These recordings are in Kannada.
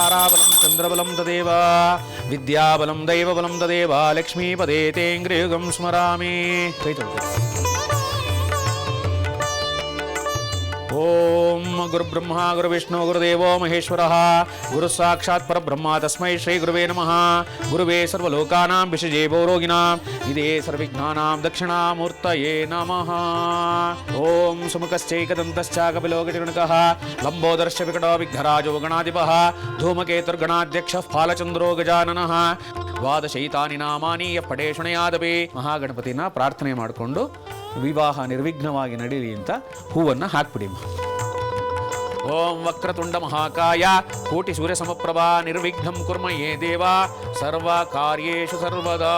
ತಾರಾಬಲಂ ಚಂದ್ರಬಲಂ ತದೇವ ವಿದ್ಯಾಬಲಂ ದೈವಬಲಂ ತದೇವ ಲಕ್ಷ್ಮೀಪದೇ ತೇಂಗ್ರಿಯುಗಂ ಸ್ಮರಾಮಿ. ಕೈ ತೊಳ್ಕೊಳ್ಳಿ. ಓಂ ಗುರುಬ್ರಹ್ಮ ಗುರುವಿಷ್ಣು ಗುರುದೇವೋ ಮಹೇಶ್ವರಃ ಗುರು ಸಾಕ್ಷಾತ್ ಪರಬ್ರಹ್ಮ ತಸ್ಮೈ ಶ್ರೀ ಗುರುವೇ ನಮಃ. ಗುರುವೇ ಸರ್ವಲೋಕಾನಾಂ ವಿಷಜೇ ಭವರೋಗಿಣಾಂ ಇದೇ ಸರ್ವವಿಘ್ನಾನಾಂ ದಕ್ಷಿಣಾಮೂರ್ತಯೇ ನಮಃ. ಓಂ ಸುಮುಖಶ್ಚೈಕದಂತಶ್ಚ ಕಪಿಲೋ ಗಜಗಣಕಃ ಲಂಬೋದರಶ್ಚ ವಿಕಟೋ ವಿಘ್ನರಾಜೋ ಗಣಾಧಿಪಃ ಧೂಮಕೇತುರ್ಗಣಾಧ್ಯಕ್ಷಃ ಫಾಲಚಂದ್ರೋ ಗಜಾನನಃ. ದ್ವಾದಶೈತಾನಿ ನಾಮಾನಿ ಪಟೇ ಶುಣಯಾದಪಿ. ಮಹಾಗಣಪತಿನ ಪ್ರಾರ್ಥನೆ ಮಾಡಿಕೊಂಡು ವಿವಾಹ ನಿರ್ವಿಘ್ನವಾಗಿ ನಡೀಲಿ ಅಂತ ಹೂವನ್ನು ಹಾಕ್ಬಿಡಿ. ಓಂ ವಕ್ರತುಂಡ ಮಹಾಕಾಯ ಕೋಟಿ ಸೂರ್ಯ ಸಮಪ್ರಭಾ ನಿರ್ವಿಘ್ನಂ ಕುರ್ಮಯೇ ದೇವ ಸರ್ವ ಕಾರ್ಯೇಷು ಸರ್ವದಾ.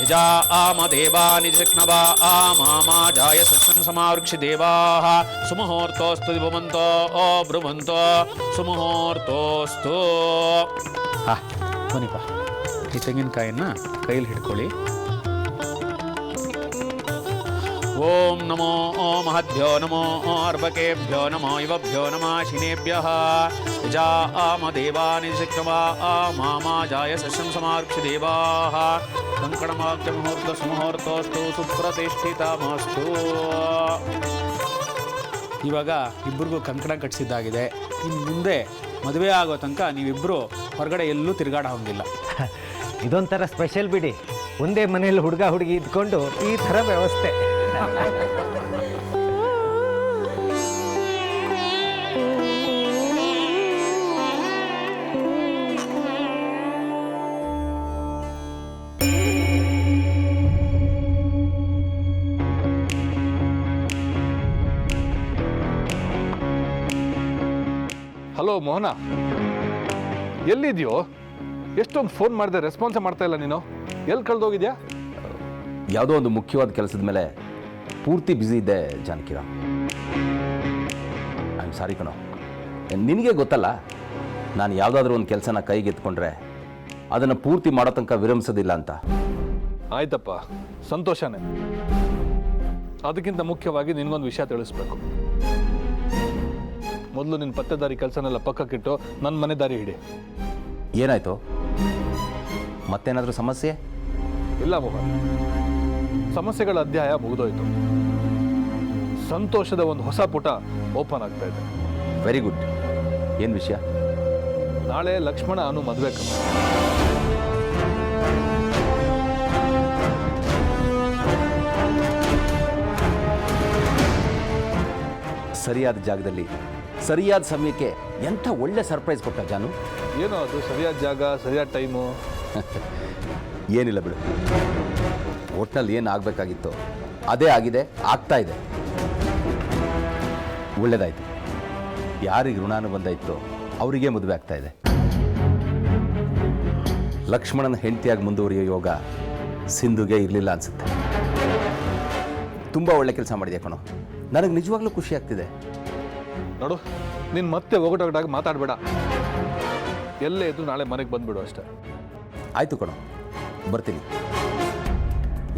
ಯಜಾ ಆಮ ದೇವಾ ನಿಜಕ್ನವಾ ಆಮಾ ಜಾಯ ಸಸ್ಯಂ ಸಮಾವೃಕ್ಷಿ ದೇವಾಃ. ಸುಮುಹೂರ್ತೋಸ್ತು ದಿವಮಂತೋ ಓ ಬ್ರುವಂತೋ ಸುಮುಹೂರ್ತೋಸ್ತು. ಬನ್ನಿಪ್ಪ, ಈ ತೆಂಗಿನಕಾಯನ್ನು ಕೈಯಲ್ಲಿ ಹಿಡ್ಕೊಳ್ಳಿ. ಓಂ ನಮೋ ಮಹದ್ಭ್ಯೋ ನಮೋ ಅರ್ಭಕೇಭ್ಯೋ ನಮೋ ಯುವಭ್ಯೋ ನಮಃ ಶಿನೇಭ್ಯಃ. ಯಜಾ ಆಮ ದೇವಾನಿ ಶಕ್ತವಾ ಆಮಾ ಜಾಯ ಸಸ್ಯಂ ಸಮಾವೃಕ್ಷಿ ದೇವಾಃ. ಕಂಕಣಮಾಗ್ಯ ಮುಹೂರ್ತ ಸುಮುಹೂರ್ತೋಸ್ತು ಸುಪ್ರತಿಷ್ಠಿತಮಸ್ತು. ಇವಾಗ ಇಬ್ಬರಿಗೂ ಕಂಕಣ ಕಟ್ಟಿಸಿದ್ದಾಗಿದೆ. ಇನ್ನು ಮುಂದೆ ಮದುವೆ ಆಗೋ ತನಕ ನೀವಿಬ್ಬರು ಹೊರಗಡೆ ಎಲ್ಲೂ ತಿರುಗಾಡ ಹೋಗಿಲ್ಲ. ಇದೊಂಥರ ಸ್ಪೆಷಲ್ ಬಿಡಿ. ಒಂದೇ ಮನೆಯಲ್ಲಿ ಹುಡುಗ ಹುಡುಗಿ ಇದ್ಕೊಂಡು ಈ ಥರ ವ್ಯವಸ್ಥೆ. ಹಲೋ ಮೋಹನ, ಎಲ್ಲಿದೆಯೋ? ಎಷ್ಟೊಂದು ಫೋನ್ ಮಾಡಿದೆ, ರೆಸ್ಪಾನ್ಸೇ ಮಾಡ್ತಾ ಇಲ್ಲ ನೀನು. ಎಲ್ಲಿ ಕಳೆದೋಗಿದ್ಯಾ? ಯಾವುದೋ ಒಂದು ಮುಖ್ಯವಾದ ಕೆಲಸದ ಮೇಲೆ ಪೂರ್ತಿ ಬ್ಯುಸಿ ಇದ್ದೆ ಜಾನಕಿರಾಮ್. ಐ ಆಮ್ ಸಾರಿ ಕಣೋ. ನಿನಗೆ ಗೊತ್ತಲ್ಲ, ನಾನು ಯಾವುದಾದ್ರೂ ಒಂದು ಕೆಲಸನ ಕೈಗೆತ್ಕೊಂಡ್ರೆ ಅದನ್ನು ಪೂರ್ತಿ ಮಾಡೋ ತನಕ ವಿರಮಿಸೋದಿಲ್ಲ ಅಂತ. ಆಯ್ತಪ್ಪ, ಸಂತೋಷನೇ. ಅದಕ್ಕಿಂತ ಮುಖ್ಯವಾಗಿ ನಿನಗೊಂದು ವಿಷಯ ತಿಳಿಸ್ಬೇಕು. ಮೊದಲು ನಿನ್ನ ಪತ್ತೆದಾರಿ ಕೆಲಸನೆಲ್ಲ ಪಕ್ಕಕ್ಕಿಟ್ಟು ನನ್ನ ಮನೆ ದಾರಿ ಹಿಡಿ. ಏನಾಯ್ತು? ಮತ್ತೇನಾದರೂ ಸಮಸ್ಯೆ? ಇಲ್ಲ ಮೋಹನ್, ಸಮಸ್ಯೆಗಳ ಅಧ್ಯಾಯ ಮುಗಿದೋಯ್ತು. ಸಂತೋಷದ ಒಂದು ಹೊಸ ಪುಟ ಓಪನ್ ಆಗ್ತಾ ಇದೆ. Very good. ಏನು ವಿಷಯ? ನಾಳೆ ಲಕ್ಷ್ಮಣ ಅನು ಮದುವೆ ಕ್ರಮ. ಸರಿಯಾದ ಜಾಗದಲ್ಲಿ ಸರಿಯಾದ ಸಮಯಕ್ಕೆ ಎಂಥ ಒಳ್ಳೆ ಸರ್ಪ್ರೈಸ್ ಕೊಟ್ಟ ಜಾನು. ಏನೋ ಅದು ಸರಿಯಾದ ಜಾಗ, ಸರಿಯಾದ ಟೈಮು? ಏನಿಲ್ಲ ಬಿಡು. ಒಟ್ನಲ್ಲಿ ಏನು ಆಗಬೇಕಾಗಿತ್ತು ಅದೇ ಆಗಿದೆ, ಆಗ್ತಾ ಇದೆ. ಒಳ್ಳೆಯದಾಯಿತು. ಯಾರಿಗೆ ಋಣಾನುಬಂಧ ಇತ್ತು ಅವರಿಗೆ ಮದುವೆ ಆಗ್ತಾ ಇದೆ. ಲಕ್ಷ್ಮಣನ ಹೆಂಡತಿಯಾಗಿ ಮುಂದುವರಿಯೋ ಯೋಗ ಸಿಂಧುಗೆ ಇರಲಿಲ್ಲ ಅನಿಸುತ್ತೆ. ತುಂಬ ಒಳ್ಳೆ ಕೆಲಸ ಮಾಡಿದೆ ಕಣೋ. ನನಗೆ ನಿಜವಾಗ್ಲೂ ಖುಷಿ ಆಗ್ತಿದೆ. ನೋಡು, ನೀನು ಮತ್ತೆ ಒಗಟೊಗಟಾಗಿ ಮಾತಾಡಬೇಡ. ಎಲ್ಲೇ ಇದ್ದು ನಾಳೆ ಮನೆಗೆ ಬಂದುಬಿಡು ಅಷ್ಟೇ. ಆಯಿತು ಕಣೋ, ಬರ್ತೀನಿ.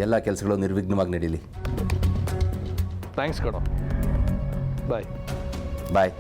ಎಲ್ಲ ಕೆಲಸಗಳು ನಿರ್ವಿಘ್ನವಾಗಿ ನಡೀಲಿ. ಥ್ಯಾಂಕ್ಸ್ ಕಣೋ. ಬಾಯ್. ಬಾಯ್.